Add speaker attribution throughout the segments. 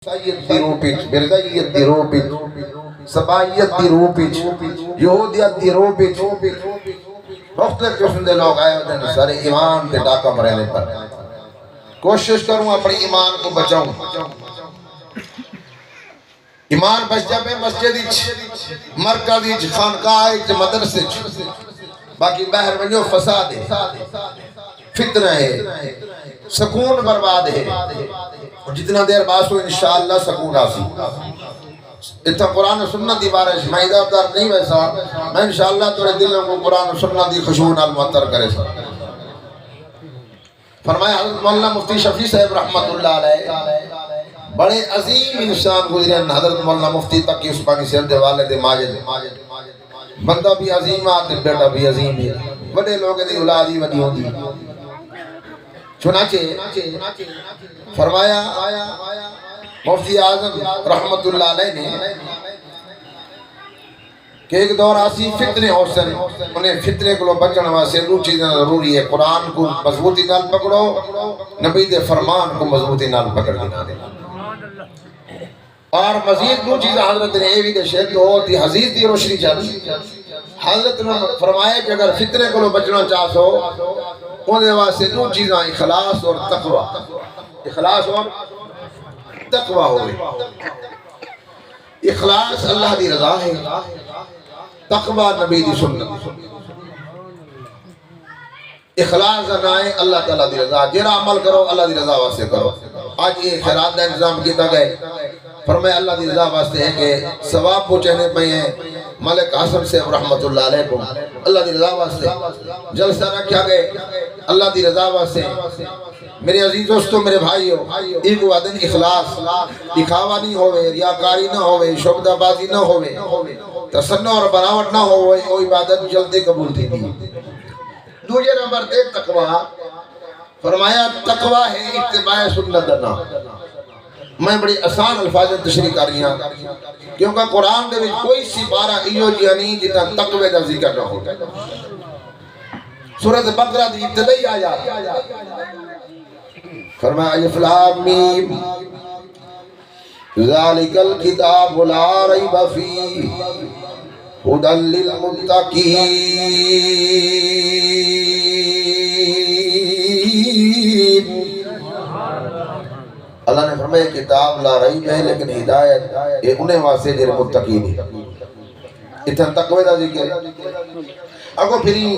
Speaker 1: سید دی روح پچ مرزائیت دی روح پچ سبائیت دی روح پچ یہودیت دی روح پچ مختلف قسم دے لوگ آئے ہوتے ہیں سارے ایمان دے ڈاکہ مرنے پر کوشش کروں اپنی ایمان کو بچاؤں ایمان بچ جائے مسجد مرکز خانقاہ مدرسے باقی باہر ونجو فساد ہے فتنہ ہے سکون برباد ہے جتنا دیر باسو انشاءاللہ سکون آسی اتنا قرآن و سنت دی بارش میں ادھر دار نہیں ویسا میں انشاءاللہ توڑے دلوں کو قرآن و سنت دی خشون المعطر کرے سا فرمایا حضرت مولانا مفتی شفیع صاحب رحمت اللہ علیہ بڑے عظیم انسان گزرے ہیں حضرت مولانا مفتی تقی عثمانی سیلد والد ماجد بندہ بھی عظیم آتے بیٹا بھی عظیم ہے بڑے لوگ دی اولادی ودی ہوندی چنانچہ فرمایا مفتی اعظم رحمت اللہ علیہ نے کہ ایک دور آسی فتنے حسن انہیں فتنے کو بچنے واسے دو چیزیں ضروری ہے قرآن کو مضبوطی نال پکڑو نبی دے فرمان کو مضبوطی نال پکڑ دینا دے اور مزید دو چیزیں حضرت نے ایوی دے شیخ تو ہوتی حدیث دی روشنی چاہتی حضرت نے فرمایا کہ اگر فتنے کو بچنا چاہو انہیں واسے دو چیزیں اخلاص اور تقوی اخلاص اور تقوی ہوئے اخلاص اللہ دی رضا ہے تقوی نبی دی سنت اخلاص نائے اللہ تعالیٰ دی رضا جرا عمل کرو اللہ دی رضا واسے کرو آج یہ خیرات دا انتظام کیتا گئے فرمائے اللہ دی رضا واسطے ہے کہ ثواب پوچھنے پہ ہیں ملک عاصم سے رحمت اللہ علیہ کو اللہ دی رضا واسطے جلسہ رکھا گئے اللہ دی رضا واسطے میرے عزیز دوستو میرے بھائیو ایک وعدن اخلاص دکھاوا نہیں ہوئے ریاکاری نہ ہوئے شعبدہ بازی نہ ہوئے تصنع اور بناوٹ نہ ہوئے وہ عبادت جلدی قبول تھی دی دوجہ نمبر دے تقوی فرمایا تقوی ہے اتباع سنت نہ میں بڑی آسان الفاظ تشریح کر رہی ہوں کیونکہ قرآن دے وچ کوئی سی بارہ ایو جی نہیں جتا تقوی دا ذکر نہ ہوگا سورۃ بقرہ دی ابتدائی آیات فرمایا الف لام میم ذالک الکتاب لا ریب فیہ ھدی للمتقین اللہ نے فرمایا کتاب لا ریب ہے لیکن ہدایت یہ انہیں واسطے جڑے متقین ہیں اتنا تقوی دا ذکر اگو پھری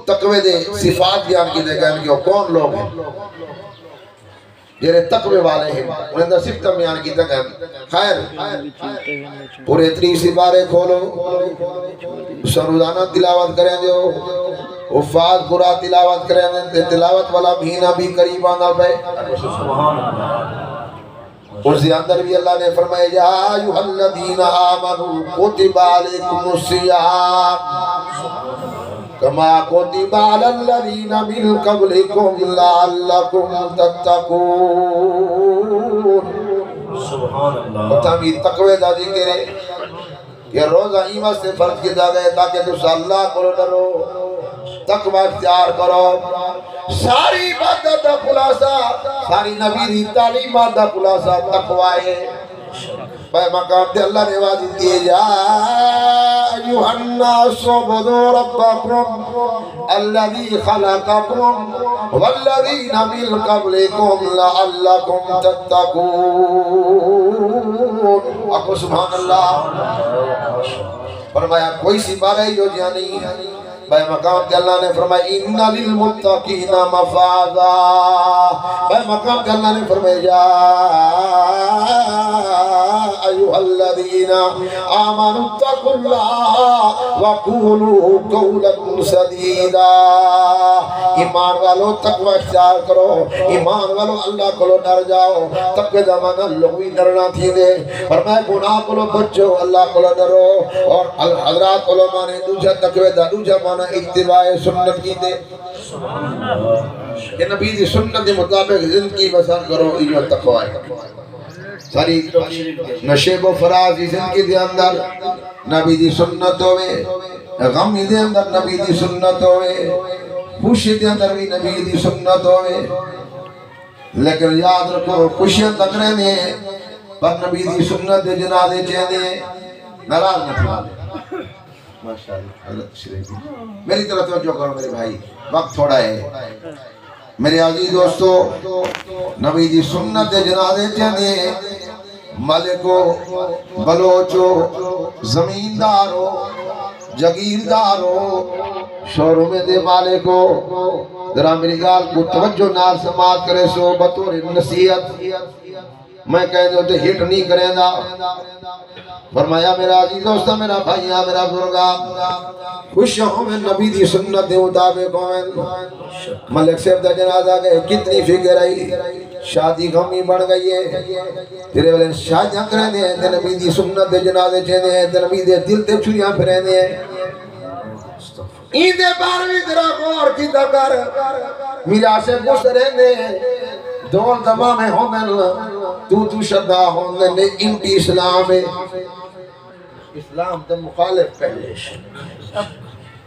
Speaker 1: تقوی دے صفات بیان کی دے گئے کہ وہ کون لوگ ہیں جنہیں تقوی والے ہیں انہیں دا صفت بیان کی دے گئے خیر پورے 30 بارے کھولو روزانہ تلاوت کریں جو حفاظ پورا تلاوت کریں تلاوت والا مہینہ بھی قریب آنا پہ اس کے اندر بھی اللہ نے فرمایا یا ایھا الذین آمنوا کتب علیکم الصیام کما کتب علی الذین من قبلکم لعلکم تتقون سبحان اللہ مطابی تقوی دا ذکر ہے کہ روزہ ایمہ سے فرض کیا گئے تاکہ تو اللہ کو ڈرو تقوی اختیار کرو ساری عبادت دا خلاصہ ساری نبی دی تعلیمات دا خلاصہ تقوی ہے بے مقام دے اللہ نے واضح دیے یا ایوہ الناس عبدوا ربکم الذی خلقکم والذین من قبلکم لعلکم تتقون اکو سبحان اللہ فرمایا کوئی سی بارہ ہی ہو جیا نہیں بے مقام تے اللہ نے فرمایا ان للمتقین مفازا بے مقام تے اللہ نے فرمایا ایھا الذین آمنوا اتقوا اللہ وقولوا قولا سدیدا ایمان والو تقوی اختیار کرو ایمان والو اللہ کو ڈر جاؤ تقوی دا معنی لغوی ڈرنا تھی دے فرمایا گناہ کو بچو اللہ کو ڈرو اور حضرات علماء نے دوسرا تقوی دا دوسرا اتباع سنت کی دے کہ نبی دی سنت دے مطابق زندگی بسر کرو یہ تقوی ہے ساری نشیب و فراز زندگی دے اندر نبی دی سنت ہوئے غم دے اندر نبی دی سنت ہوئے خوشی دے اندر بھی نبی دی سنت ہوئے لیکن یاد رکھو خوشیاں تک رہنے پر نبی دی سنت دے جنازے چہندے ناراض نہ تھا ماشاءاللہ حضرت تشریف میری طرف توجہ کرو میرے بھائی وقت تھوڑا ہے میرے عزیز دوستو نبی دی سنت دے جنازے چہندے ملکو بلوچو زمیندارو جگیردارو شوروم دے مالکو ذرا میری گال کو توجہ نال سماعت کرے سو بطور نصیحت میں کہہ دو تو ہٹ نہیں کریں دا فرمایا میرا عزیز دوستہ میرا بھائیہ میرا بزرگا خوش ہوں میں نبی دی سنت دے مطابق ہوں ملک صاحب دا جنازہ گئے کتنی فکر آئی شادی غمی بڑھ گئی ہے تیرے والے شادیاں کریں دے ہیں نبی دی سنت دے جنازے چہنے ہیں نبی دے دل تے چھڑیاں پھریں دے ہیں ایندے باروی درہ غور کی دکر میرا سے گسریں دے دول دماغ میں ہوندن تو شدہ ہوندن انٹی اسلام ہے اسلام تو مخالف پہلے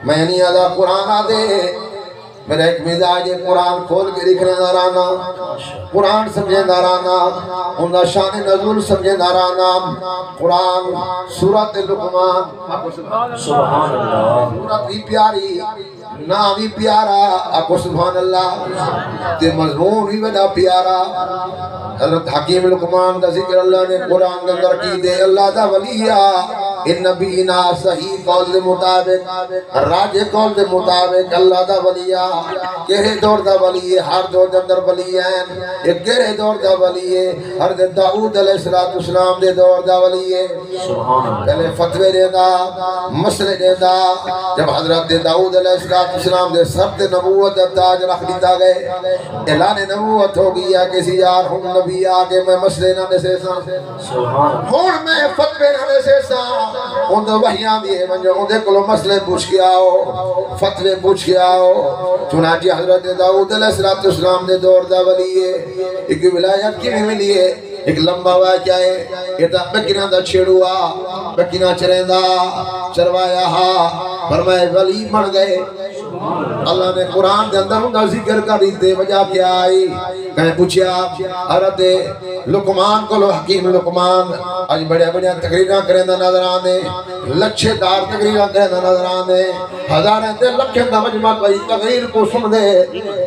Speaker 1: میں نہیں آدھا قرآن آدھے میرا ایک مزاج ہے قرآن کھول کے لکھنے دارانا قرآن سمجھے دارانا انہا شان نزول سمجھے دارانا قرآن سورت لقمان سبحان اللہ سورت بھی پیاری نام بھی پیارا آپ سبحان اللہ تے مضمون بھی بڑا پیارا حضرت حکیم لقمان کا ذکر اللہ نے قرآن کے اندر کی دے اللہ دا ولیہ ان نبینا صحیح قول دے مطابق راجے قول دے مطابق اللہ دا ولیہ گہرے دور دا ولیہ ہر دور دے اندر ولیہ ہیں ایک گہرے دور دا ولیہ ہر دے داؤد علیہ السلام دے دور دا ولیہ پہلے فتوے دے دا مسئلے دے دا جب حضرت داؤد علیہ السلام دے سب دے نبوت دا تاج رکھ دیتا گئے اعلان نبوت ہو گیا کسی یار ہم نبی آگے میں مسئلے نہ دے سیسا ہون میں فتوے نہ دے سیسا ان دے وحیاں دیئے منجو ان دے کلو مسئلے پوچھ کے آؤ فتوے پوچھ کے آؤ چنانچہ حضرت داؤد علیہ السلام دے دور دا ولی ہے ایک ولایت کی بھی ملی ہے ایک لمبا واقعہ ہے یہ تا بکینا دا چھڑوا بکینا چرندہ چروایا ہا فرمائے ولی مر گئے اللہ نے قرآن دے اندر ان کا ذکر کر دیتے وجہ کیا آئی کہیں پوچھیا حضرت لقمان کو لو حکیم لقمان آج بڑے بڑے تقریرہ کریں دا نظر آنے لچھے دار تقریرہ کریں دا نظر آنے ہزاریں دے لکھیں دا مجمع کوئی تقریر کو سن دے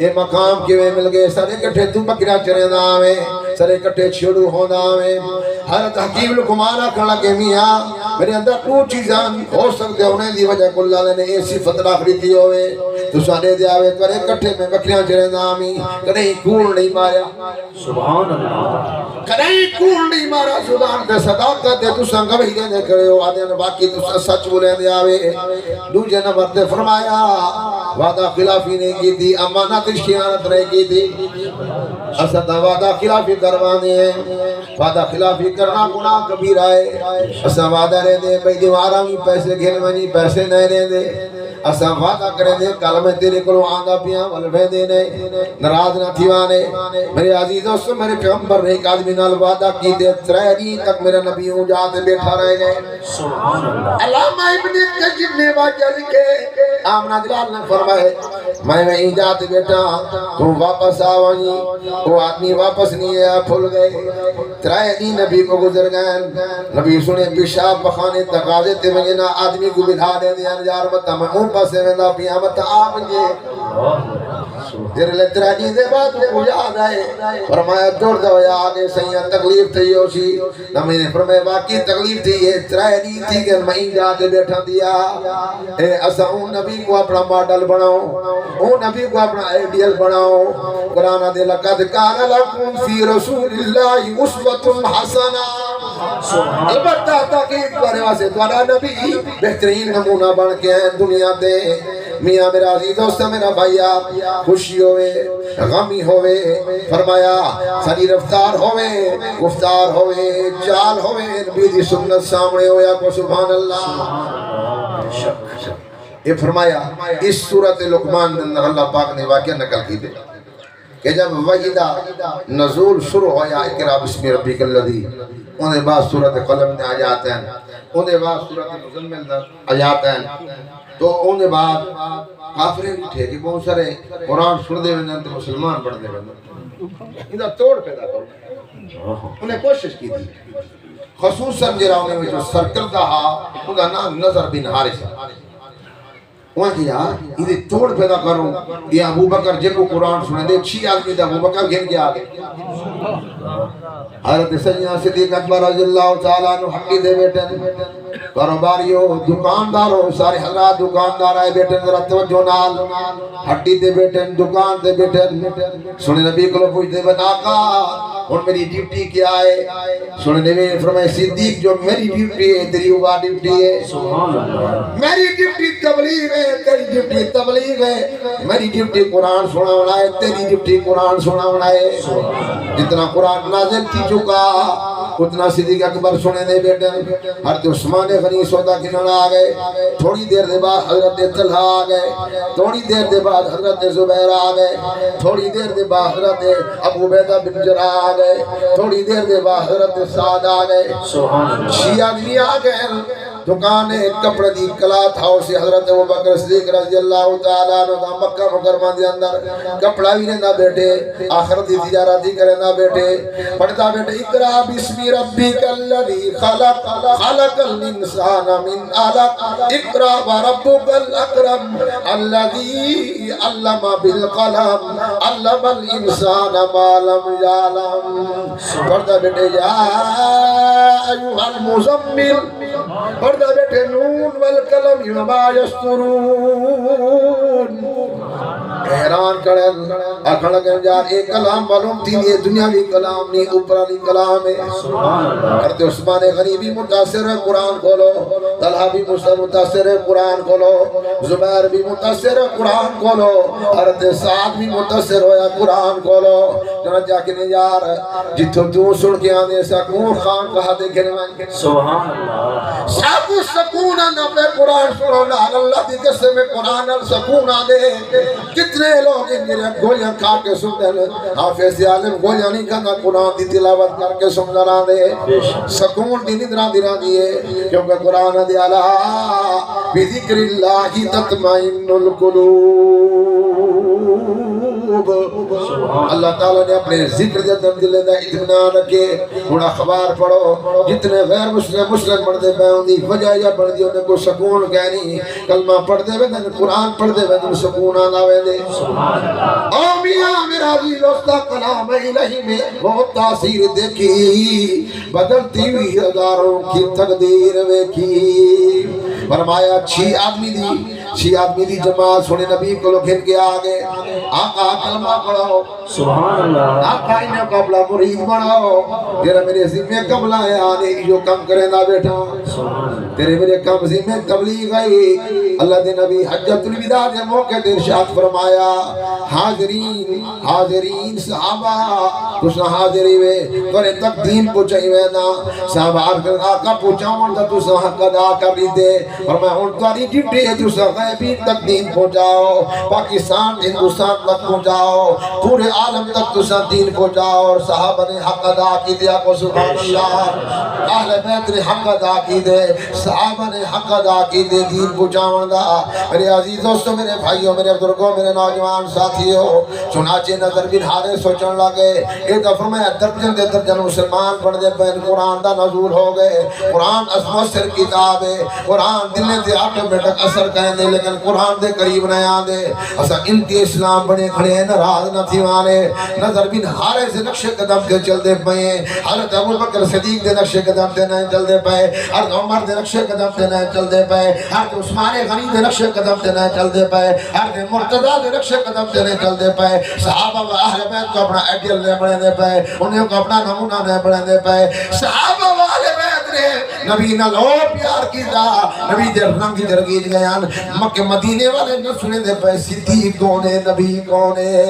Speaker 1: یہ مقام کیوے مل گئے سارے کٹھے تو بکرہ چریں دا آویں سارے کٹھے چھڑو ہونا آویں حضرت حکیم لقمان آکھا لگے میاں میرے اندر تو چیزاں ہو سکتے انہیں دی وجہ کو اللہ نے ایسی فترہ خریدی ہوئے تو سارے دے آوے تورے کٹھے میں بکریاں چریں دا آمی کہیں کول نہیں ماریا سبحان اللہ کہیں کول نہیں مارا سبحان دے صداقت دے تو سنگا بھی دے کرے ہو آدھے باقی تو سچ بولے دے آوے دوجہ نمبر دے فرمایا وعدہ خلافی نہیں کی تھی امانت خیانت نہیں کی تھی اسد وعدہ خلافی کروانے ہیں وعدہ خلافی کرنا گناہ کبیرہ ہے اسد وعدہ رہ دے بھئی دیوارہ بھی پیسے گھر منی پیسے نہیں رہ دے اسا وعدہ کریں دے کل میں تیرے کو آنگا پیاں والوے دینے نراض نہ تھیوانے میرے عزیز دوستو میرے پیغمبر نے ایک آدمی نال وعدہ کی دے 3 دن تک میرا نبی ہوں جاتے بیٹھا رہ گئے علامہ ابن قیم نے واقعہ لکھے آمنہ دلال نے فرمائے میں وہیں جاتے بیٹھا تم واپس آوانی وہ آدمی واپس نہیں ہے پھول گئے 3 دن نبی کو گزر گئے نبی سنے پیشاب بخانے تقاضے تے مجھے نہ آدمی کو بدھا دے دیا جار مطا میں پاسے میں دا پیامت آپ جے تیرے لئے 3 دن دے بعد کو یاد آئے فرمایا دوڑ دو یا آگے سیاں تکلیف تھی ہوشی نمی نے فرمایا باقی تکلیف تھی یہ 3 دن تھی کہ میں جاتے بیٹھا دیا اے اسا اون نبی کو اپنا ماڈل بناؤ اون نبی کو اپنا ایڈیل بناؤ قرآن دے لقد کان لکم فی رسول اللہ اسوۃ حسنہ البتہ تحقیق کرنے واسے دوارا نبی بہترین نمونہ بن کے ہیں دنیا دے میاں میرا عزیز دوست میرا بھائیہ خوشی ہوئے غمی ہوئے فرمایا سری رفتار ہوئے گفتار ہوئے چال ہوئے نبی دی سنت سامنے ہویا کو سبحان اللہ یہ فرمایا اس سورت لقمان اللہ پاک نے واقعہ نقل کی دے کہ جب وحیدہ نزول شروع ہویا اقرا بسم ربک الذی انہیں بعد سورت قلم نے آ جاتے ہیں انہیں بعد سورت مزمل آ جاتے ہیں تو انہیں بعد کافریں بھی تھے کہ بہت سارے قرآن سن دے ویندن تو مسلمان بڑھ دے ویندن انہا توڑ پیدا کرو انہیں کوشش کی تھی خصوصاً جرا انہیں جو سرکل دا ہا ان کا نام نظر بن حارث وہاں کی یار یہ توڑ پیدا کروں یہ ابو بکر جے کو قرآن سنے دے 6 آدمی تھا ابو بکر گھن کے آگے حضرت سیدنا صدیق اکبر رضی اللہ تعالیٰ عنہ حقی دے بیٹھے کاروباریوں دکانداروں سارے حضرات دکاندار آئے بیٹھے ذرا توجہ نال ہٹی دے بیٹھے دکان دے بیٹھے سنے نبی کو پوچھتے بتا کا اور میری ڈیوٹی کیا ہے سنے نبی فرمائے صدیق جو میری ڈیوٹی ہے تیری وہ ڈیوٹی ہے میری ڈیوٹی تبلیغ ہے تیری ڈیوٹی تبلیغ ہے میری ڈیوٹی قرآن سنانا ہے تیری ڈیوٹی قرآن سنانا ہے جتنا قرآن نازل کی چکا اتنا صدیق اکبر سنے دے بیٹھے حضرت عثمان غنی سودا کنانا آگئے تھوڑی دیر دے بعد حضرت طلحہ آگئے تھوڑی دیر دے بعد حضرت زبیر آگئے تھوڑی دیر دے بعد حضرت ابو عبیدہ بن جراح آگئے تھوڑی دیر دے بعد حضرت سعد آگئے 6 آدمی آگئے دکانے کپڑے دی کلاتھ ہاؤس حضرت ابو بکر صدیق رضی اللہ تعالیٰ عنہ دا مکہ مکرمہ دے اندر کپڑا بھی رہنا بیٹھے آخرت دی تجارت دی کرنا بیٹھے پڑھتا بیٹھے اقرا بسم ربک الذی خلق خلق الانسان من علق اقرا وربک الاکرم الذی علم بالقلم علم الانسان ما لم یعلم پڑھتا بیٹھے یا ایھا المزمل پڑھتا بیٹھے نون والقلم وما یسطرون حیران کرن اکھڑ گئے جار ایک کلام معلوم تھی یہ دنیاوی کلام نہیں اوپرانی کلام ہے حضرت عثمان غنی بھی متاثر ہے قرآن کھولو طلحہ بھی متاثر ہے قرآن کھولو زبیر بھی متاثر ہے قرآن کھولو حضرت سعد بھی متاثر ہویا قرآن کھولو جنہاں جا کے نہیں یار جتھو تو سن کے آنے سکون خان کہا دیکھنے میں سبحان اللہ سب سکون نہ پہ قرآن سنونا اللہ دی قسم میں قرآن سکون آنے کتنے لوگ میرے گولیاں کھا کے سن دے حافظ عالم گولیاں نہیں کھانا قرآن دی تلاوت کر کے سن درا دے سکون دی ندرہ دیرہ دیئے کیونکہ قرآن دی اللہ بذکر اللہ تطمئن القلوب اللہ تعالیٰ نے اپنے ذکر جدن دلے دا اطمینان رکھے بڑا خبار پڑھو جتنے غیر مسلم پڑھتے پہ ہوں دی وجہ یا پڑھ دی انہیں کو سکون کہنی کلمہ پڑھ دے ویدن قرآن پڑھ دے ویدن سکون آنا ویدے او میاں میرا زیلوستا کلام الہی میں بہت تاثیر دیکھی بدلتی ہوئی ہزاروں کی تقدیر ویکھی فرمایا 6 آدمی دی جماعت سنے نبی کو لوگ گھن کے آگے آقا کلمہ پڑھو سبحان اللہ آقا انہیں قبلہ مرید بڑھاؤ تیرے میرے ذمہ قبلہ ہے آنے جو کم کرے نہ بیٹھا تیرے میرے کم ذمہ قبلی گئی اللہ دے نبی حجت الوداع دے موقع دے ارشاد فرمایا حاضرین صحابہ کچھ نہ حاضری میں کرے تک دین پوچھائی میں نا صحابہ آقا پوچھاؤں تا تو حق ادا کر لی دے اور میں ان تاری ڈیوٹی ہے تو غیبین تک دین پہنچاؤ پاکستان ہندوستان تک پہنچاؤ پورے عالم تک تو دین پہنچاؤ اور صحابہ نے حق ادا کی دیا کو سبحان اللہ اہل بیت نے حق ادا کی دے صحابہ نے حق ادا کی دے دین پہنچاؤں دا میرے عزیز دوستو میرے بھائیوں میرے بزرگوں میرے نوجوان ساتھیوں چنانچہ نظر بن حارث سوچن لگے ایک دفعہ میں درجن مسلمان پڑھ دے پہن قرآن دا نزول ہو گئے قرآن عظمت سر کتاب ہے قرآن دلنے سے آٹومیٹک اثر کہیں دے لیکن قرآن دے قریب نہ آدھے اسا انتی اسلام بنے کھڑے ہیں ناراض نہ تھی وانے نظر بن حارث سے نقش قدم دے چل دے پئے حضرت ابو بکر صدیق دے نقش قدم دے نہیں چل دے پئے حضرت عمر دے نقش قدم دے نہیں چل دے پئے حضرت عثمان غنی دے نقش قدم دے نہیں چل دے پئے حضرت مرتضی دے نقش قدم دے نہیں چل دے پئے صحابہ و اہل بیت کو اپنا ایڈیل دے بڑھے دے پئے انہیں کو اپنا نمونہ دے بڑھے دے پئے صحابہ و اہل بیت نے نبی نہ لو پیار کی دا نبی دے رنگ کی درگیج گیا مکہ مدینے والے نہ سنے دے پہ صدیق کونے نبی کونے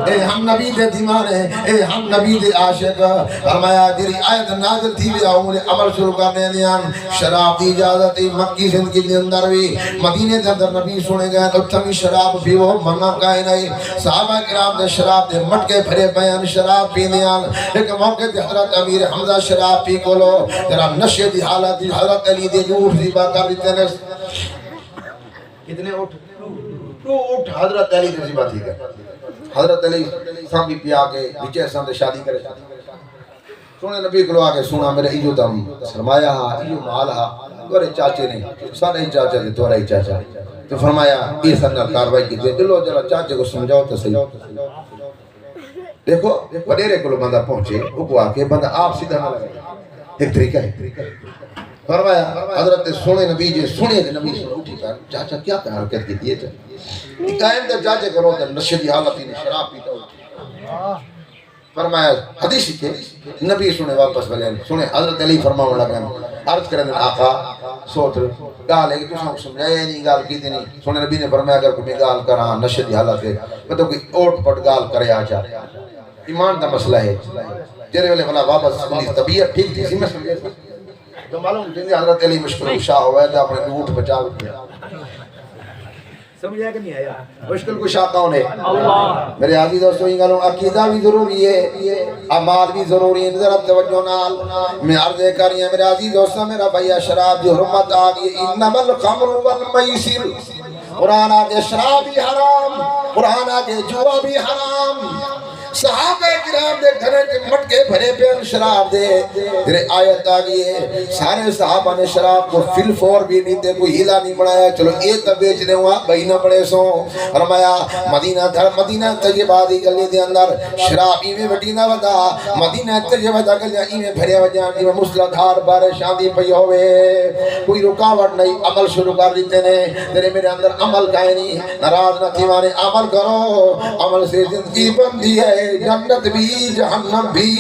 Speaker 1: اے ہم نبی دے دیوانے اے ہم نبی دے عاشق فرمایا دیری آیت نازل تھی بھی آؤں نے عمل شروع کرنے دیان شراب دی اجازت مکی زندگی دے اندر بھی مدینے دے اندر نبی سنے گئے تو تمی شراب بھی وہ منع کائے نہیں صحابہ کرام دے شراب دے مٹکے بھرے بیان شراب پی دیان ایک موقع دے حضرت امیر حمزہ شراب پی کو لو تیرا نشے دی حالت دی حضرت علی دے جوڑ زیبا کر دیتے ہیں کتنے اٹھ حضرت علی دے زیبا تھی گئے حضرت علی سامی پیا کے بچے ساندے شادی کرے سونے نبی کو آگے سونا میرے ایو دم سرمایہ ہا ایو مال ہا تورے چاچے نے سارے ہی چاچا دے تورا ہی چاچا تو فرمایا یہ سنر کاروائی کی دے دلو جلا چاچے کو سمجھاؤ تو صحیح دیکھو وڈیرے کو بندہ پہنچے وہ کو آکے بندہ آپ سیدھا نہ لگے ایک طریقہ ہے فرمایا حضرت سونے نبی جی سونے دے نبی سے اٹھی کر چاچا کیا کر حرکت کی دیئے چاہے قائم دے چاچے کرو دے نشے دی حالت ہی شراب پیتا ہوتی فرمایا حدیث کے نبی سنے واپس بلین سنے حضرت علی فرماؤں لگن عرض کرنے آقا سوتر گال ہے کہ تُساں کو سمجھایا نہیں گال کی دی نہیں سنے نبی نے فرمایا اگر کوئی گال کران نشے دی حالت ہے تو کوئی اوٹ پٹ گال کرے آجا ایمان دا مسئلہ ہے تیرے والے بلا واپس اپنی طبیعت ٹھیک تھی میں سمجھے تو معلوم تھی حضرت علی مشکل کشا ہوا ہے تو اپنے اوٹ بچا دیا سمجھا کہ نہیں آیا مشکل کشا کون ہے اللہ میرے عزیز دوستو یہ گالوں عقیدہ بھی ضروری ہے اعمال بھی ضروری ہے ذرا توجہ نال میں عرض کر رہی ہوں میرے عزیز دوستو میرا بھیا شراب دی حرمت آ گئی انما الخمر والمیسر قرآن آگے شراب بھی حرام قرآن آگے جوا بھی حرام صحابہ کرام دے گھرے کے مٹکے بھرے پین شراب دے تیرے آیت آگئی ہے سارے صحابہ نے شراب کو فل فور بھی نہیں دے کوئی ہیلا نہیں بنایا چلو یہ تب بیچنے ہوا بھائی نہ پڑے سو فرمایا مدینہ دھر مدینہ تجربہ دی گلی دے اندر شراب ایویں وٹی نہ ودا مدینہ تجربہ دا گلی ایویں بھرے وجان ایویں مسلح دھار بارش آندھی پئی ہوئے کوئی رکاوٹ نہیں عمل شروع کر دیتے نے تیرے میرے اندر عمل کائے نہیں ناراض نہ تھی مانے عمل کرو عمل سے زندگی بندی ہے جنت بھی جہنم بھی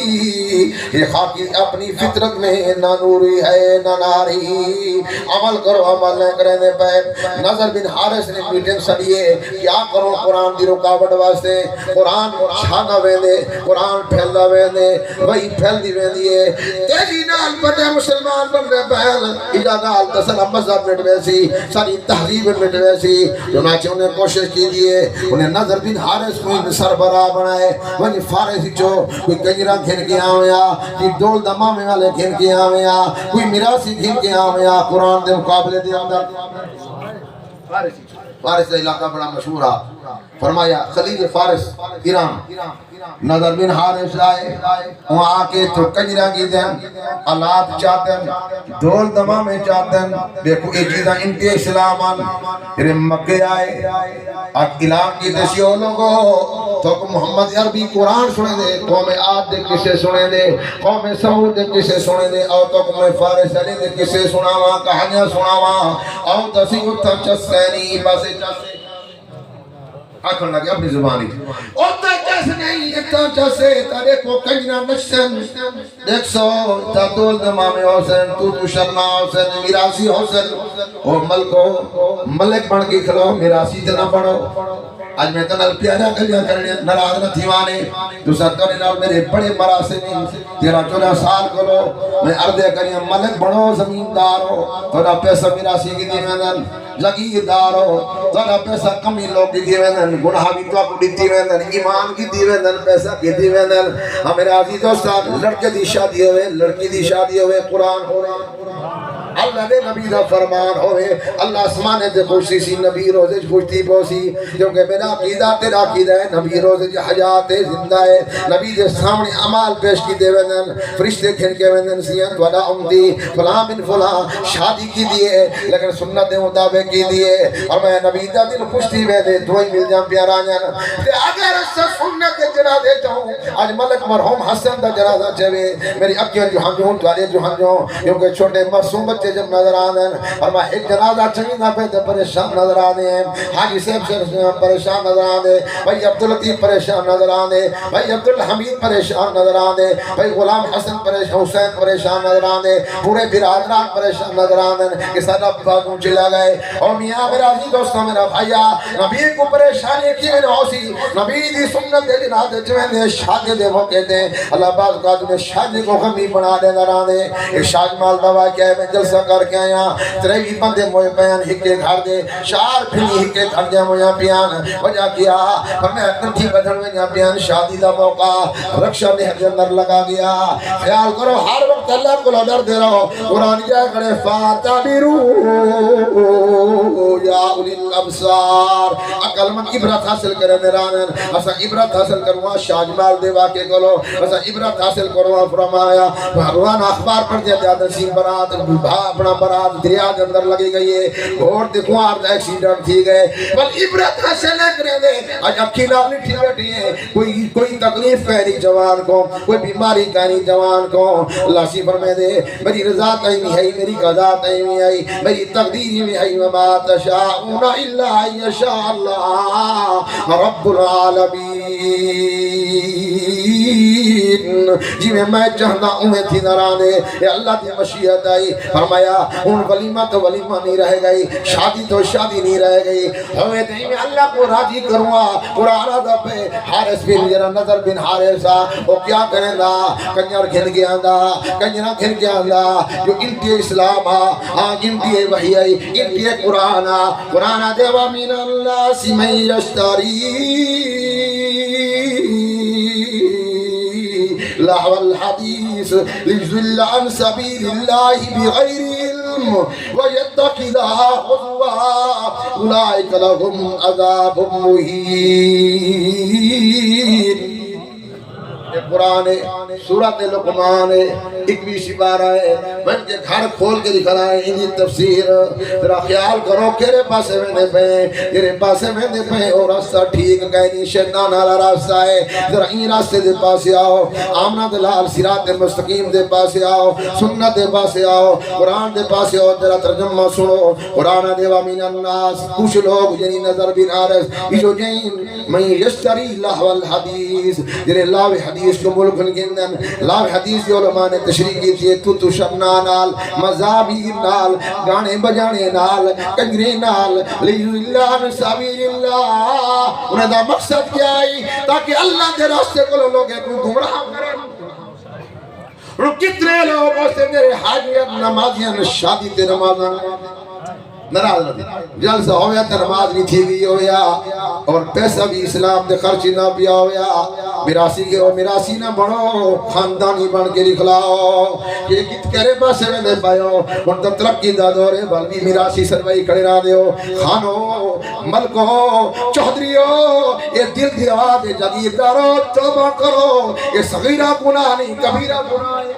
Speaker 1: یہ خاکی اپنی فطرت میں نہ نوری ہے نہ ناری عمل کرو عمل نہ کریں دے پہ نظر بن حارث نے میٹنگ سڑیے کیا کرو قرآن دی رکاوٹ واسطے قرآن شانہ ویندے قرآن پھیلدا ویندے وہی پھیل دی ویندی ہے تیجی نال پڑے مسلمان بن رہے پہل اجازال تسلح مذہب مٹ ویسی ساری تحریب مٹ ویسی چنانچہ انہیں کوشش کی دیئے انہیں نظر بن حارث کو سربراہ بنائے ونی فارسی چو کوئی کنجرہ گھن کے آویا کوئی ڈول دمامے والے گھن کے آویا کوئی میراسی گھن کے آویا قرآن دے مقابلے دے اندر فارس علاقہ بڑا مشہور ہے فرمایا خلیج فارس ایران نظر بن حارث آئے وہاں آکے تو کنجرہ کی دیں آلات چاہتے ہیں ڈول دمامے چاہتے ہیں دیکھو ایک چیزہ انتے اسلام آن پھر مکہ آئے آج اعلان کی دسیو لوگو تو محمد عربی قرآن سنے دے قوم عاد دے کسے سنے دے قوم سعود دے کسے سنے دے او تو میں فارس علی دے کسے سناواں کہانیاں سناواں او تسی اتھا چسینی باسے چسے آکھن لگے اپنی زبانی اتھا چس نہیں اتھا چسے تارے کو کنجنا نشن دیکھ سو تا دول دمام حسین تو شرنا حسین میراسی حسین او ملک بن کے کھلو میراسی جنا پڑھو آج میں تنال پیارا گلیاں کرنے نراض نہ تھیوانے تو سرکاری نال میرے بڑے مراسے میں 13-14 سال کو لو میں عرضے کریاں ملک بڑھو زمیندار ہو تھوڑا پیسہ میراسی کی دیوینن لگیدار ہو تھوڑا پیسہ کمی لوگ کی دیوینن گناہ بھی تو آپ دیتی وینن ایمان کی دیوینن پیسہ کی دیوینن ہمیں عزیز دوستان لڑکے دی شادی ہوئے لڑکی دی شادی ہوئے قرآن ہو رہا اللہ نے نبی دا فرمان ہوئے اللہ اسمانے دے خوشی سی نبی روزے خوشتی پوسی کیونکہ میرا عقیدہ تیرا عقیدہ ہے نبی روزے جی حیات زندہ ہے نبی دے سامنے عمال پیش کی دے ویندن فرشتے کھن کے ویندن سیان ودا امدی فلاں بن فلاں شادی کی دیئے لیکن سنت مطابق کی دیئے اور میں نبی دا دل خوشتی ویدے دوئی مل جام پیارا جانا تے اگر اس سے سنت جنازے چاہوں آج ملک مرحوم حسن دا جنازہ چاہے میری اکیوں جو ہم جو ہوں توارے جو ہم جو کیونکہ چھوٹے مرسوم بچے جب نظر آنے ہیں اور میں ایک جنازہ چنگا پہ تے پریشان نظر آنے ہیں حاجی صاحب سے پریشان نظر آنے بھائی عبداللطیف پریشان نظر آنے بھائی عبدالحمید پریشان نظر آنے بھائی غلام حسن پریشان حسین پریشان نظر آنے پورے برادران پریشان نظر آنے کہ سادہ باغوں چلا گئے اور میاں میرا عزیز دوستوں میرا بھائیا نبی کو پریشانی کی میں ہوسی نبی دی سنت دے جنازے چویں دے شادی دے موقع دے اللہ باز کا تمہیں شادی کو غمی بنا دے نظر آنے ایک شاج مال دوا کیا ہے میں جلسہ کر کے آیا تریوی بندے موئے بیان ہکے گھر دے شار پھلی ہکے گھر دے مویا پیان وجہ کیا پر میں نمٹھی بدھن میں پیان شادی دا موقع رکشہ نے حجر نر لگا گیا خیال کرو ہر وقت اللہ کو ڈر دے رہو قرآن کیا کرے فاتبروا یا اولی الابصار عقل مند عبرت حاصل کرے نرانن اسا عبرت حاصل کروا شاہ جمال دے واقعے کولو اسا عبرت حاصل کروا فرمایا بھگوان اخبار پڑھ دیا جاتا سین برات اپنا برات دریا کے اندر لگی گئی ہے گھوڑ دیکھوار دا ایکسیڈنٹ تھی گئے بل عبرت حاصل کرے دے آج اکھی نال نہیں ٹھیک بیٹھی ہے کوئی تکلیف ہے نہیں جوان کو کوئی بیماری کا نہیں جوان کو اللہ سی فرمائے دے میری رضا تئی نہیں ہے میری قضا تئی نہیں ہے میری تقدیر میں ہے وما تشاءون الا ان یشاء اللہ رب العالمین جی میں چاہنا ہوں تھی نرانے اے اللہ کی مشیت آئی فرمایا ان ولیمہ تو ولیمہ نہیں رہ گئی شادی تو شادی نہیں رہ گئی ہمیں دیں میں اللہ کو راضی کروں قرآن عذاب ہے حارث بن جرا نظر بن حارثہ وہ کیا کریں دا کنجر گھن گیا دا کنجرہ گھن گیا دا جو انتی اسلام آج انتی وحی آئی انتی قرآن قرآن دیوا من اللہ سمیں یشتری لہو الحدیث لجزل عن سبیل اللہ بغیر علم ویتقدها خضوا اولئک لهم عذاب مہین قرآن سورۃ لقمان 21 پارہ ہے بن کے گھر کھول کے دکھانا ہے انہی تفسیر ذرا خیال کرو کیرے پاسے میں پہ تیرے پاسے میں پہ اور راستہ ٹھیک کہیں شیطان والا راستہ ہے ذرا این راستے دے پاسے آؤ آمنہ دلال صراط مستقیم دے پاسے آؤ سنت دے پاسے آؤ قرآن دے پاسے آؤ ذرا ترجمہ سنو قرآن دیوا من الناس کچھ لوگ یعنی نظر بن حارث جو جین من یشتری لہو الحدیث جنہیں لاو حدیث کو ملک گندن لاو حدیث کے علماء نے تشریح کی تھی تو شبنا نال مذابیر نال گانے بجانے نال کنگری نال لیو اللہ من سبیل اللہ انہیں دا مقصد کیا ہے تاکہ اللہ کے راستے کو لوگ کو گمراہ کریں کتنے لوگوں سے میرے حاجیت نمازیاں شادی تے نمازاں نراز نہ جلسہ ہویا تو نماز بھی تھی گئی ہویا اور پیسہ بھی اسلام دے خرچی نہ پیا ہویا میراسی کے اور میراسی نہ بڑھو خاندانی بن کے لکھلاؤ یہ کت کرے پاسے میں دے پائیو ان تو ترقی دا دورے بل بھی میراسی سروائی کھڑے نہ دیو خانو ملکو چودریو یہ دل دی آواز جگیردارو توبہ کرو یہ صغیرہ گناہ نہیں کبیرہ گناہ ہے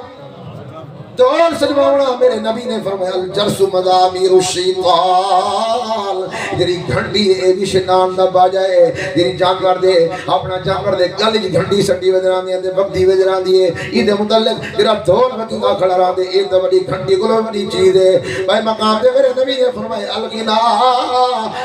Speaker 1: تو اور سجماؤنا میرے نبی نے فرمایا الجرس مضامیر الشیطان جری گھنڈی اے بھی شیطان دا باجائے جری جانگر دے اپنا جانگر دے گلی گھنڈی سٹی وجران دے اندے بگدی وجران دے ایدے متعلق میرا دھول بٹی کا کھڑا رہا دے ایک دا بڑی گھنڈی گلو بڑی چیز ہے بھائی مقام دے میرے نبی نے فرمایا الغنا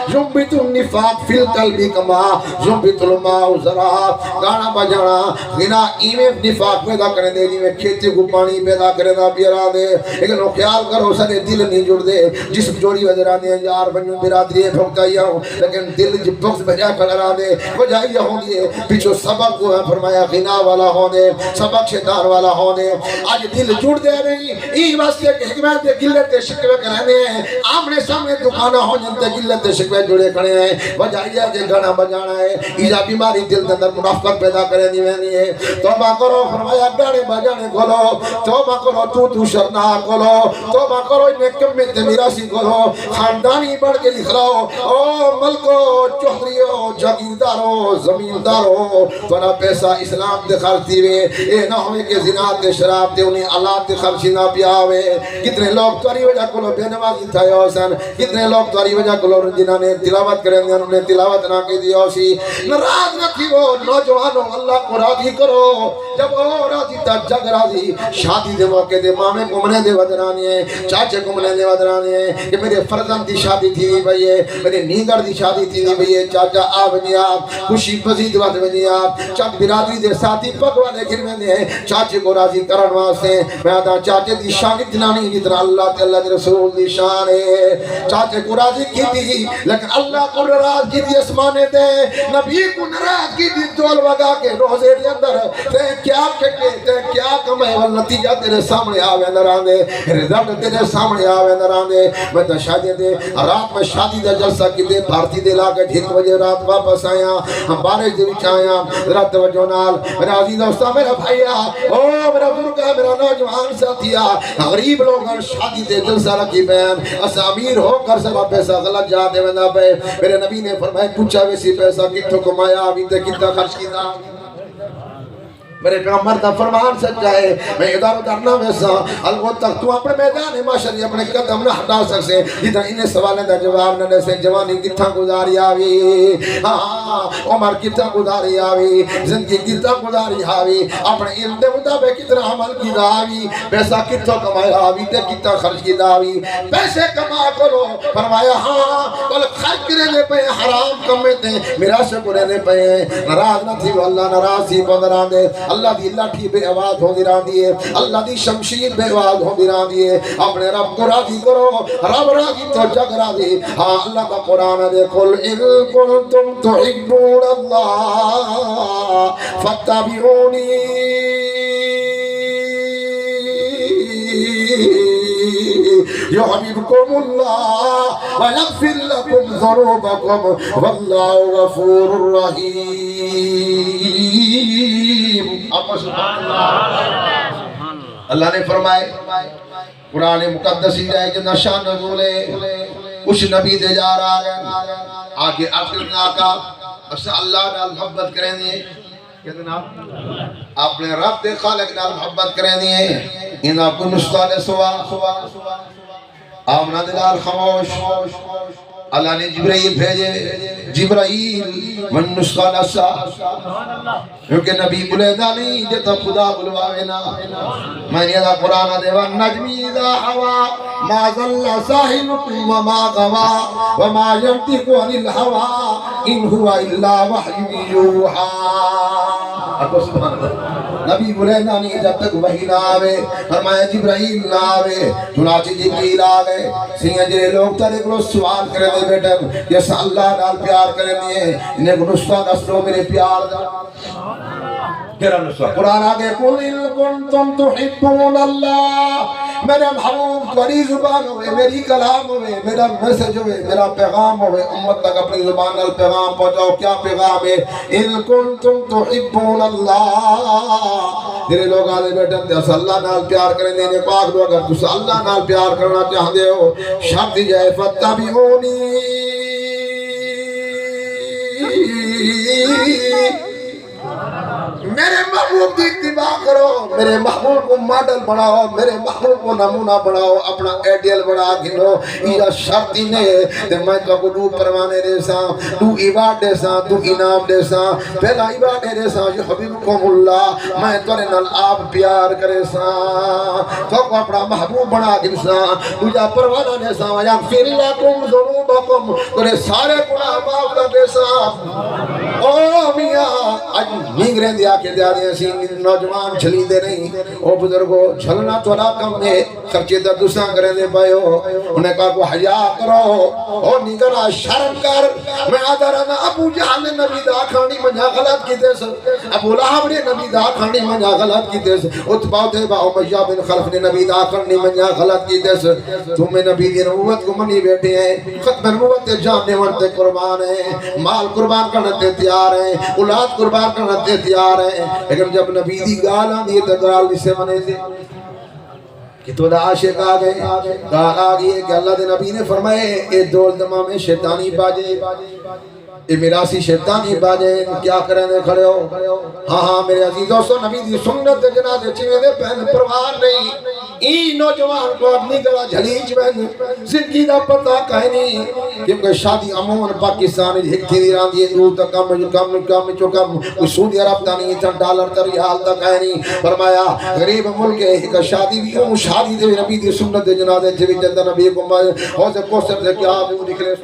Speaker 1: جنبت النفاق فی القلب کما جنبت الماء ذرا گانا بجانا غنا ایمیں نفاق پیدا کرنے دے جی میں کھیتی کو پانی پیدا کرنے دا پیرا دے لیکن وہ خیال کرو سنے دل نہیں جڑ دے جسم جوڑی وجران دے یار بنیوں برادری بھوکتا ہی ہوں لیکن دل جب بخت بجا کھڑا دے وجہ یہ ہوں گے پیچھو سبق کو ہے فرمایا غنا والا ہونے سبق شیطان والا ہونے آج دل جڑ دے نہیں ای واسطے کہ حکمت دے گلت دے شکوے کرنے ہیں آمنے سامنے دکانہ ہو جنتے گلت دے شکوے جڑے کھڑے ہیں وجہ یہ کہ گانا بجانا ہے ایجا بیماری دل دے اندر منافقت پیدا کرے نہیں ہے توبہ کرو فرمایا گانے بجانے کھولو توبہ کرو تو شرنار کھولو توبہ کرو انہیں کمیں تے میراسی کھولو خاندانی بڑھ کے لکھ رہو او ملکو چہریو جاگیردارو زمیندارو تھوڑا پیسہ اسلام دے خرچی وے اے نہ ہوئے کہ زنا تے شراب تے انہیں اللہ تے خرچی نہ پیاوے کتنے لوگ توری وجہ کلو بے نمازی تھا یوسن کتنے لوگ توری وجہ کلو جنہوں نے تلاوت کریں گے انہوں نے تلاوت نہ کی دی ہوسی ناراض نہ تھی وہ نوجوانوں اللہ کو راضی کرو جب وہ راضی تا جگ راضی شادی دے موقع دے مامے گمنے دے ودرانی ہے چاچے گمنے دے ودرانی ہے کہ میرے فرزند دی شادی تھی نہیں بھئی ہے میرے نیگر دی شادی تھی نہیں بھئی ہے چاچا آب نہیں آپ خوشی پزید وقت میں نہیں آپ چاچ برادری دے ساتھی پکوانے گھر میں نہیں چاچے کو راضی کرن واسطے میں آتا چاچے دی شان اتنا نہیں جتنا اللہ تے اللہ دے رسول دی شان ہے چاچے کو راضی کی تھی لیکن اللہ کو ناراض کی تھی اسمانے دے نبی کو ناراض کی تھی جول وگا کے روزے دے اندر تے کیا کہتے تے کیا کمائے والنتیجہ تیرے سامنے آوے نہ راندے رزق تیرے سامنے آوے نہ راندے میں تو شادی دے رات میں شادی دا جلسہ کیتے بھارتی دے لا کے 1 بجے رات واپس آیا ہم بارش دے وچ آیا میرا توجہ نال میرا عزیز دوست میرا بھائیا او میرا بزرگ میرا نوجوان ساتھیا غریب لوگ شادی دے جلسہ رکھی بین اس امیر ہو کر سب پیسہ غلط جا دے وندا پے میرے نبی نے فرمایا پوچھا ویسی پیسہ کتھوں کمایا ابھی تے کتنا خرچ کیتا میرے پیغمبر دا فرمان سچا ہے میں ادھر ادھر نہ ویسا البتہ تو اپنے میدان معاشر اپنے قدم نہ ہٹا سکے جتنا انہیں سوالیں دا جواب نہ دے سے جوانی کتھا گزاری آوی عمر کتھا گزاری آوی زندگی کتھا گزاری آوی اپنے علم دے مطابق کتنا عمل کی آوی پیسہ کتھا کمایا آوی تے کتھا خرچ کی آوی پیسے کما کرو فرمایا ہاں کل خرچ کرنے پہ حرام کمتے میرا شکر نے پہ ناراض نہ تھی اللہ ناراض تھی بندران دے اللہ دی لاٹھی بے آواز ہو دی رہا دیئے اللہ دی شمشیر بے آواز ہو دی رہا دیئے اپنے رب کو راضی کرو رب راضی تو جگ راضی ہاں اللہ کا قرآن دے قل اِن کنتم تحبون اللہ فاتبعونی يحببكم الله ويغفر لكم ذنوبكم والله غفور رحيم اللہ نے فرمائے قرآن مقدس ہی جائے جنہ شان نزول ہے کچھ نبی دے جا رہا ہے آگے آخر آقا اس اللہ نے محبت کریں دیئے اپنے رب دے خالق نال محبت کریں دیئے انہاں کو نسخہ دے سوا آمنہ دلال خاموش اللہ نے جبرائیل بھیجے جبرائیل من نسخہ نسا کیونکہ نبی بلیدہ نہیں جتا خدا بلواوینا میں نے دا قرآن دے وَالنَّجْمِ اِذَا حَوَا مَا ظَلَّ سَاحِلُكُمْ وَمَا غَوَا وَمَا يَنْتِقُ عَنِ الْهَوَا إِنْ هُوَ إِلَّا وَحْيٌ يُوحَا اکو سبحان اللہ نبی بلیدہ نہیں جب تک وحی نہ آوے فرمایا جبرائیل نہ آوے چنانچہ جبریل آگئے سنگھ جرے لوگ ترے کو سوال کرے دے بیٹھن جیسا اللہ نال پیار کرے دیئے انہیں کو نسخہ نسلو میرے پیار دا کیرا نسخہ قرآن آگے قُلْ إِن كُنْتُمْ تُحِبُّونَ اللَّهَ میرا محبوب تمہاری زبان ہوئے میری کلام ہوئے میرا میسج ہوئے میرا پیغام ہوئے امت تک اپنی زبان نال پیغام پہنچاؤ کیا پیغام ہے إِن كُنْتُمْ تُحِبُّونَ اللَّهَ تیرے لوگ آلے بیٹھن تے اللہ نال پیار کریں دینے پاک دو اگر تُس اللہ نال پیار کرنا چاہ دے ہو شرط جائے فَاتَّبِعُونِي میرے محبوب کی اتباع کرو میرے محبوب کو ماڈل بناؤ میرے محبوب کو نمونہ بناؤ اپنا ایڈیل بنا گھنو یہ شرط ہی نہیں ہے میں تو کو پروانے دے ساں تو عباد دے ساں تو انعام دے ساں پہلا عباد دے ساں جو حبیبکم اللہ میں تورے نال آپ پیار کرے ساں تو کو اپنا محبوب بنا گھن ساں تجھا پروانا دے ساں یا فِرْ لَكُمْ ذُنُوبَكُمْ تورے سارے گناہ معاف کر دے ساں او میاں آج نیگریں دیا کے دیا دیا سی نوجوان چھلی دے نہیں او بزرگو چھلنا توڑا کم ہے خرچے در دوسرا کریں دے بائیو انہیں کہا کو حیاء کرو او نیگرہ شرم کر میں آدھا رہا ابو جہل نے نبی دا کھانی منجا غلط کی دیس ابو لہب نے نبی دا کھانی منجا غلط کی دیس اتباؤ دے با امیہ بن خلف نے نبی دا کھانی منجا غلط کی دیس تمہیں نبی دی نبوت کو منی بیٹھے ہیں ختم نبوت جاننے ورتے قربان ہیں مال قربان کرنے تیار ہیں اولاد قربان کرنے تیار ہیں لیکن جب نبی دی گال آنی ہے تو گال اسے منے سے کہ تو دا عاشق آگئے گال آگئی ہے کہ اللہ دے نبی نے فرمائے اے دول دماء میں شیطانی باجے اے میراسی شیطانی باجے کیا کریں دے کھڑے ہو ہاں میرے عزیز دوستو نبی دی سنت جنازے چوئے دے پہن پروان نہیں این نوجوان کو اپنی گلا جھلیج بین زندگی دا پتہ کہیں نہیں کیونکہ شادی عموماً پاکستان ایک تھی ران دیئے دور تک کم کوئی سعودی عرب تا نہیں تھا ڈالر تا ریال تا کہیں نہیں فرمایا غریب ملک ہے ایک شادی بھی ہوں شادی دے نبی دی سنت جنازے چوئے جندہ نبی کو حوض کوسر دے کیا بھی وہ نکلے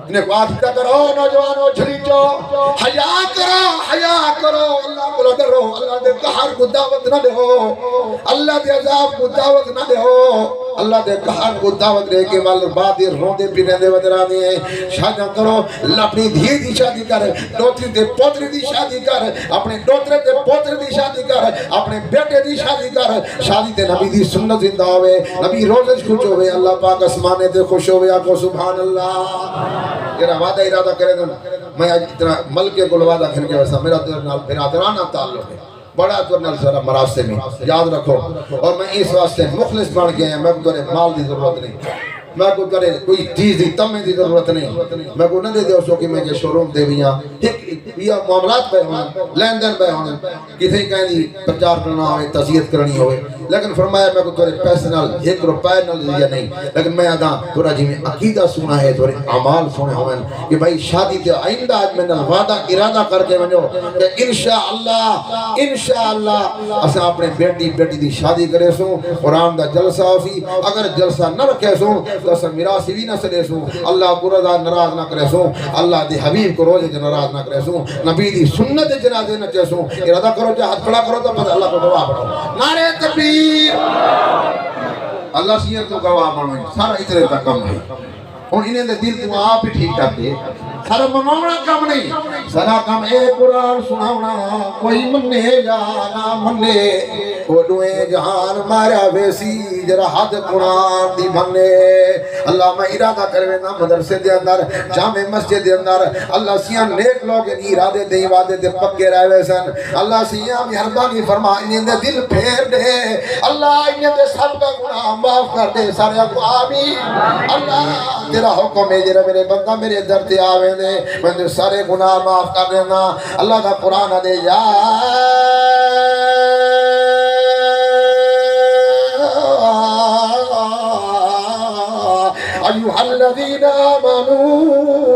Speaker 1: انہیں کو آدھتا کرو نوجوانوں جھلیجو حیاء کرو اللہ کو ڈرو اللہ دے قہر کو دعوت نہ دے ہو اللہ دے عذاب کو دعوت نہ دے ہو اللہ دے کہاں کو دعوت رہے کہ مال بعد روندے پینے دے ودرانے شادیاں کرو اپنی دھی دی شادی کر دوتری دے پوتری دی شادی کر اپنے دوترے دے پوتری دی شادی کر اپنے بیٹے دی شادی کر شادی تے نبی دی سنت زندہ ہوئے نبی روزے خوش ہوئے اللہ پاک اسمانے تے خوش ہوئے آکو سبحان اللہ یہ وعدہ ارادہ کرے دو میں آج اتنا ملکے کو وعدہ کر کے ویسا میرا برادرانہ تعلق ہے بڑا دورنال سارا مراسے میں یاد رکھو اور میں اس واسطے مخلص بن گئے ہیں میں کو مال دی ضرورت نہیں میں کو کرے کوئی چیز دی تمہیں دی ضرورت نہیں میں کو نہ دے دے سو کہ میں کے شوروم دے بھی ہاں یہ معاملات پہ ہونے لین دین پہ ہونے کسی کہیں دی پرچار کرنا ہوئے تذیت کرنی ہوئے لیکن فرمایا میں کو تورے پیسے نال ایک روپے نال دیا نہیں لیکن میں آدھا تورا جی میں عقیدہ سنا ہے تورے عمال سنے ہوئے کہ بھائی شادی تے آئندہ آج میں نال وعدہ ارادہ کر کے منو کہ انشاءاللہ اسا اپنے بیٹی دی شادی کرے سوں قرآن دا جلسہ ہوسی اگر جلسہ نہ رکھے سوں تو اسا میراثی بھی نہ سلے سوں اللہ کو رضا ناراض نہ کرے سوں اللہ دی حبیب کو روزے کے ناراض نہ کرے سوں نبی دی سنت جنازے نہ چے سوں ارادہ کرو جا ہاتھ کھڑا کرو تو پتہ اللہ کو گواہ بنو نعرہ تکبیر اللہ سیئر تو گواہ بنو سارا اتنے تک کم ہے اور انہیں دے دل تو آپ ہی ٹھیک کرتے سارا منونا کم نہیں سارا کم اے قرآن سناونا کوئی مننے یا نہ مننے وہ دوئے جہان مارا ویسی جرا حد قرآن دی بھننے اللہ میں ارادہ کروے نا مدرسے دے اندر جامع مسجد دے اندر اللہ سیاں نیک لوگ ان ارادے دے عبادت دے پکے رہے ویسن اللہ سیاں مہربانی فرما انہیں دے دل پھیر دے اللہ انہیں دے سب کا گناہ معاف کر دے سارے کو آمین اللہ تیرا حکم ہے جرا میرے بندہ میرے درد آوے دے میں سارے گناہ معاف کر دینا اللہ کا قرآن دے یا ایوہ الذین آمنوا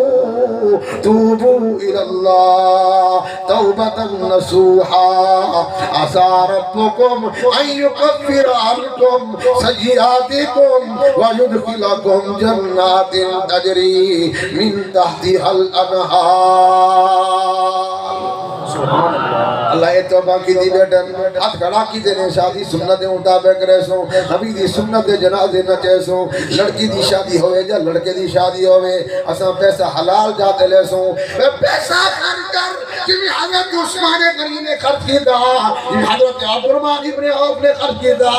Speaker 1: توبوا الى اللہ توبة نصوحا عسى ربكم ان يكفر عنكم سيئاتكم ويدخلكم جنات تجري من تحتها الانہار اللہ اے توبہ کی دی بیٹن ہاتھ کھڑا کی دینے شادی سنت مطابق رہسوں نبی دی سنت جنازے نہ چیسوں لڑکی دی شادی ہوئے یا لڑکے دی شادی ہوئے اساں پیسہ حلال جاتے لے سوں پیسہ خرچ کر کہ حضرت عثمان غنی نے خرچ کی دا جی حضرت عبدالرحمن ابن عوف نے خرچ کی دا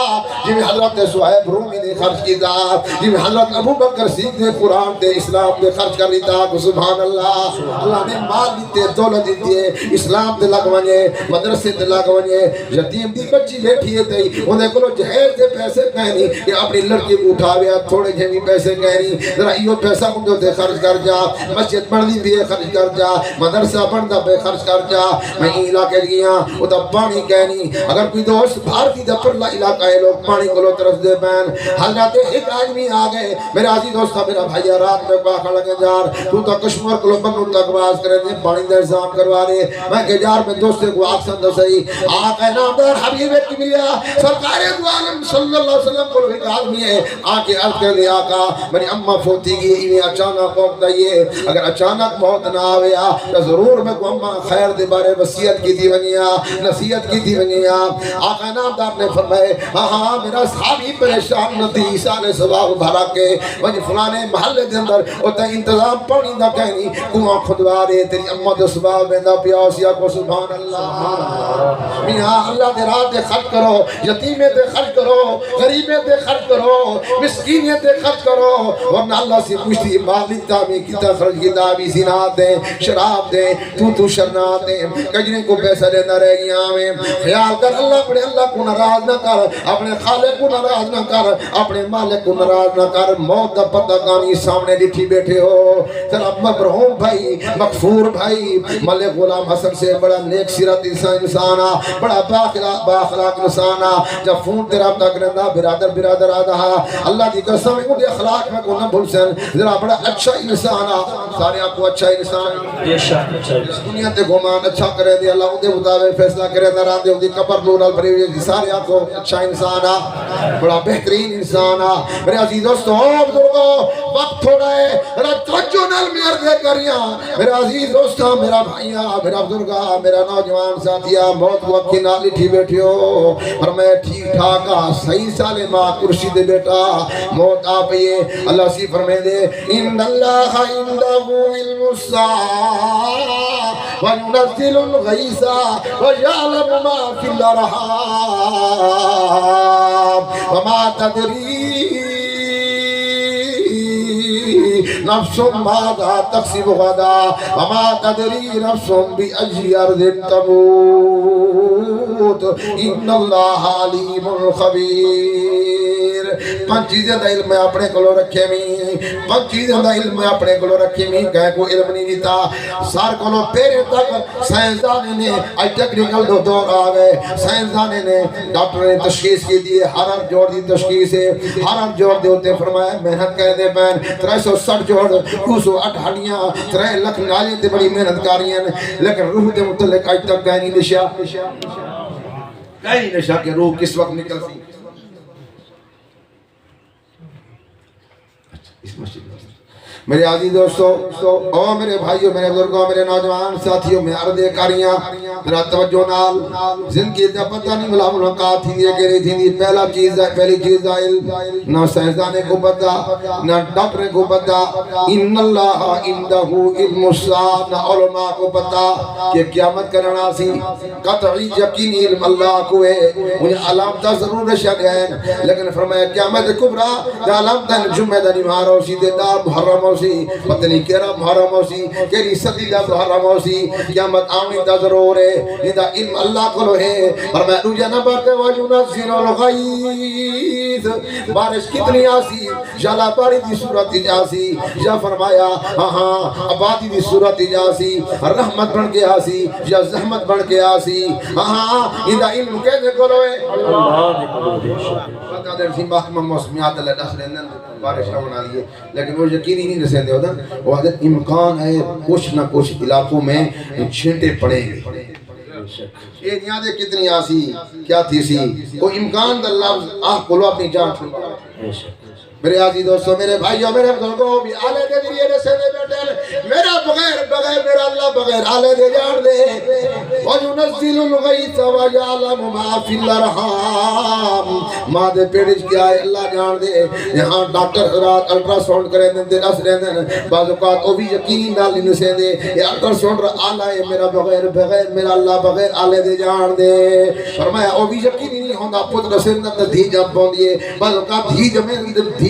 Speaker 1: جی حضرت صہیب رومی نے خرچ کی دا جی حضرت ابو بکر صدیق نے قرآن دے اسلام دے خرچ کر لیتا سبحان اللہ اللہ نے مال دیتے دولت دیتے اسلام دے لگوانے مدرسے دے لگوانے یتیم دی بچی بیٹھی ہے تئی انہیں کلو جہیز دے پیسے کہنی کہ اپنی لڑکی کو اٹھاویا تھوڑے جہمی پیسے کہنی ذرا یہ پیسہ مجھے دے خرچ کر جا مسجد پڑھنی بھی خرچ کر جا مدرسہ پڑھنا بے خرچ کر جا میں علاقے گیا وہ تا پانی کہنی اگر کوئی دوست بھارتی دا پرلا علاقہ ہے لوگ پانی کلو طرف دے بین حضرت ایک آدمی آگئے میرے عزیز دوستا میرا بھائی رات میں باقا لگے جار تو تا کشمیر کلو بنو تک باز کرے دے پانی دا انتظام کروا رہے میں کہ جار میں دوستے کو آکسن دا صحیح آقا نامدار حبیب کبریا سرکار دو عالم صلی اللہ علیہ وسلم کو ایک آدمی ہے آکے عرض کر دے آقا میری اممہ فوتی گئی انہیں اچانک موت دائیے اگر اچانک موت نہ آویا تو ضرور میں کو اممہ خیر دے بارے وصیت کی تھی ونیا نصیحت کی تھی ونیا آقا نامدار نے فرمائے ہاں میرا صحابی پریشان نہ تھی عیسیٰ نے سباب بھرا کے وجہ فلانے محلے دے اندر ہوتا انتظام پڑھنی نہ کہنی کنواں خودوارے تیری اممہ دے سباب میں نہ پیاسیا کو سبحان اللہ میاں اللہ دے راہ دے خرچ کرو یتیمیں دے خرچ کرو غریبیں دے خرچ کرو مسکینیں دے خرچ کرو ورنہ اللہ سے پوچھتی مالی تامی کتا خرچ کی دامی زینات دیں شراب دیں تو شرنات دیں کجنے کو پیسہ دینا رہ گیا ہمیں خیال کر اللہ پڑے اللہ کو ناراض نہ کر اپنے خالق کو ناراض نہ کر اپنے مالک کو ناراض نہ کر موت دا پتہ کانی سامنے لٹھی بیٹھے ہو تیرا مرحوم بھائی مغفور بھائی ملک غلام حسن سے بڑا نیک سیرت انسانا بڑا باخلاق انسانا جب فون تیرا تک رہندا برادر آدھا اللہ دی قسم ان اخلاق میں کو نہ بھول سن ذرا بڑا اچھا انسانا سارے آپ کو اچھا انسان اس دنیا تے گمان اچھا کرے دے اللہ ان دے مطابق فیصلہ کرے دے راندے ان دی قبر نور ال بھری ہوئی سارے آپ کو اچھا انسانا بڑا بہترین انسانا میرے عزیز دوستو بزرگو وقت تھوڑا ہے ذرا توجہ نال میرے دے کریاں میرے عزیز دوستو میرا بھائیاں میرا بزرگا میرا نوجوان ساتھیا موت کو اکھی نہ لٹھی بیٹھے ہو اور میں ٹھیک ٹھاکا صحیح سالمہ کرسی دے بیٹا موت آ پئیے اللہ سی فرمے دے ان اللہ عندہ علم الساعہ وینزل الغیث ویعلم ما فی الارحام وما تدری نفس ماذا تکسب غدا وما تدری نفس بأی ارض تموت ان اللہ علیم خبیر پانچ چیزیں دا علم میں اپنے کلو رکھے میں پانچ چیزیں دا علم میں اپنے کلو رکھے میں کہیں کو علم نہیں دیتا سار کلو پیرے تک سائنسدانے نے آج ٹیکنیکل دور آ گئے سائنسدانے نے ڈاکٹر نے تشخیص کی دیئے ہر جوڑ دی تشخیص ہے ہر جوڑ دے ہوتے فرمایا محنت کہہ دے بین 360 جوڑ 208 ہڈیاں 3 لکھ نالیاں تے بڑی محنت کاریاں لیکن روح دے متعلق آج تک کہیں نہیں نشا کہیں نہیں نشا کہ روح کس وقت نکل سی اس مسجد میرے عزیز دوستو او میرے بھائیو میرے بزرگوں میرے نوجوان ساتھیوں میں عرض کاریاں میرا توجہ نال زندگی دا پتہ نہیں ملا ملاقات تھی یہ کہہ رہی تھی پہلی چیز نہ سائنسدانے کو پتہ نہ ڈاکٹر کو پتہ ان اللہ عندہ علم الساعہ نہ علماء کو پتہ کہ قیامت کرنا سی قطعی یقینی علم اللہ کو ہے مجھے علامتہ ضرور رشد ہیں لیکن فرمایا قیامت کبرا دا علامتہ جمعہ دا نمار ہو سی دے دا محرم ہو سی پتہ نہیں کیرا محرم ہو سی کیری صدی دا محرم ہو سی قیامت آمین دا ضرور ہے جدا علم اللہ کو لو ہے اور میں روجہ نمبر تے وَيُنَزِّلُ الْغَيْثِ بارش کتنی آسی جالا پاری دی صورت جاسی یا فرمایا ہاں آبادی دی صورت جاسی رحمت بن کے آسی یا زحمت بن کے آسی ہاں جدا علم کہنے کو لو ہے اللہ دے سی محکمہ موسمیات اللہ دس رہنے بارش ہونا لیے لیکن وہ یقینی نہیں رسے دے ہوتا وہ حضرت امکان ہے کچھ نہ کچھ علاقوں میں چھینٹے پڑیں گے یہ نیادے کتنی آسی کیا تھی سی کوئی امکان دا لفظ آہ کلو اپنی جان چھوڑ میرے عزیز دوستو میرے بھائیوں میرے بزرگوں بھی آلے دے دیئے رسے دے بیٹھے میرا بغیر میرا اللہ بغیر آلے دے جان دے وَيُنَزِّلُ الْغَيْثَ وَيَعْلَمُ مَا فِي الْأَرْحَامِ ماں دے پیڑش کیا ہے اللہ جان دے یہاں ڈاکٹر رات الٹرا ساؤنڈ کریں دے نس رہے دیں بعض اوقات وہ بھی یقین ڈالی نسے دے یہ الٹرا ساؤنڈ آلہ ہے میرا بغیر میرا اللہ بغیر آلے دے جان دے فرمایا وہ بھی یقین نہیں ہوندہ پتر سندر دھی جب پوندیے بعض اوقات دھی جمیں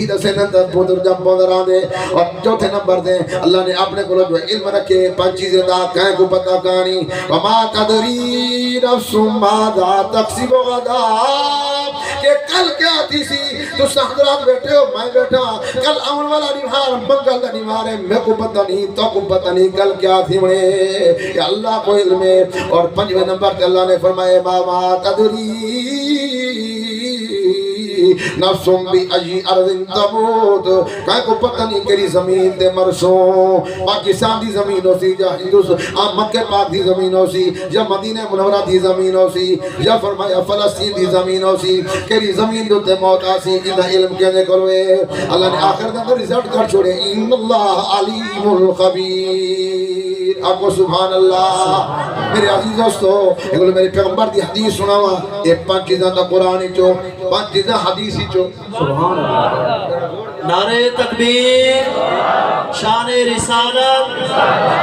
Speaker 1: دھیرے سے نندر پودر جب پودران دے اور چوتھے نمبر دے اللہ نے اپنے کو جو علم رکھے پانچ چیزیں دا کہیں کو پتہ کہانی وما تدری نفس ماذا تکسب غدا کہ کل کیا تھی سی تو حضرات بیٹھے ہو میں بیٹھا کل اول والا نمہار منگل دا نمہار ہے میں کو پتہ نہیں تو کو پتہ نہیں کل کیا تھی مڑے کہ اللہ کو علم ہے اور پنجویں نمبر تے اللہ نے فرمائے وما تدری نفسوں بھی اجی ارض تموت کہیں کو پتہ نہیں کری زمین دے مرسوں پاکستان دی زمین ہو سی یا مکہ پاک دی زمین ہو سی یا مدینہ منورہ دی زمین ہو سی یا فرمایا فلسطین دی زمین ہو سی کری زمین دو تے موت آسی انہا علم کہنے کروے اللہ نے آخر دن رزلٹ کر چھوڑے ان اللہ علیم الخبیر آپ کو سبحان اللہ میرے عزیز دوستو اگر میرے پیغمبر دی حدیث سناوا یہ پانچ چیزاں تا قرآن چو پانچ چیزاں حدیث چو
Speaker 2: سبحان اللہ نعرہ تکبیر شان رسالت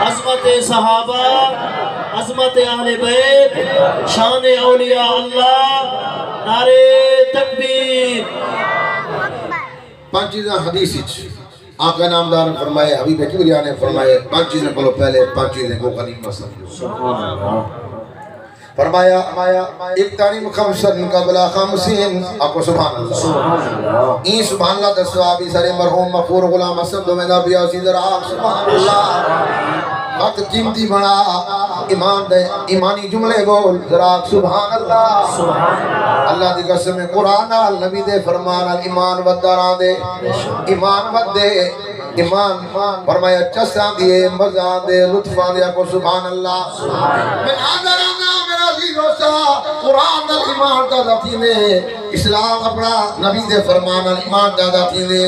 Speaker 2: عظمت صحابہ عظمت اہل بیت شان اولیاء اللہ نعرہ تکبیر
Speaker 1: پانچ چیزاں حدیث چو آقا نامدار فرمائے حبیب کبریا نے فرمائے پانچ چیزیں کو پہلے پانچ چیزیں کو غنیمت سمجھو فرمایا اقتنم خمسا قبل خمسین آپ کو سبحان اللہ این سبحان اللہ در صحابی سر مرحوم مغفور غلام اسد دو میں نبی آسی در آق سبحان اللہ وقت قیمتی بڑا ایمان دے ایمانی جملے بول ذرا سبحان اللہ اللہ دی قسم قرآن نبی دے فرمان ایمان وداران دے ایمان ود دے ایمان فرمایا چسان دیے مزان دے لطفان دے کو سبحان اللہ میں آدھر آنا میرا زیروسا قرآن دل ایمان دا ذاتی نے اسلام اپنا نبی دے فرمان ایمان دا ذاتی نے